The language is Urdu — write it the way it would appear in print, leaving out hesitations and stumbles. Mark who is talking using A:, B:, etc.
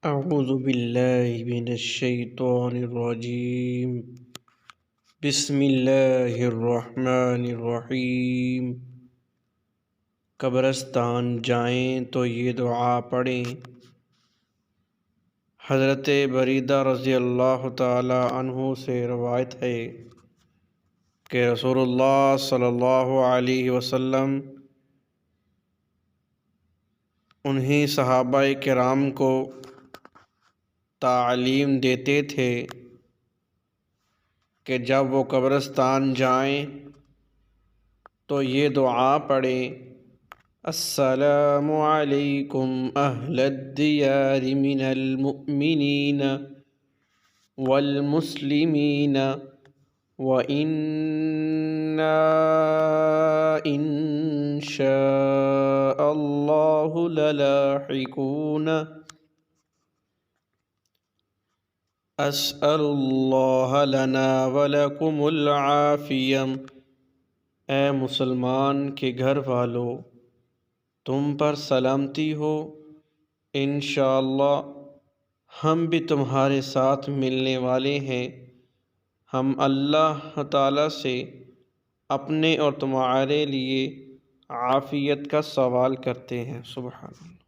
A: اعوذ باللہ من الشیطان الرجیم بسم اللہ الرحمن الرحیم۔ قبرستان جائیں تو یہ دعا پڑھیں۔ حضرت بریدہ رضی اللہ تعالی عنہ سے روایت ہے کہ رسول اللہ صلی اللہ علیہ وسلم انہی صحابہ کرام کو تعلیم دیتے تھے کہ جب وہ قبرستان جائیں تو یہ دعا پڑھیں: السلام علیکم اہل الدیار من المؤمنین والمسلمین وَإِنَّا إِن شاء اللہ للاحقون اسأل اللہ لنا ولکم العافیہ۔ اے مسلمان کے گھر والو، تم پر سلامتی ہو، انشاءاللہ ہم بھی تمہارے ساتھ ملنے والے ہیں۔ ہم اللہ تعالیٰ سے اپنے اور تمہارے لیے عافیت کا سوال کرتے ہیں۔ سبحان اللہ۔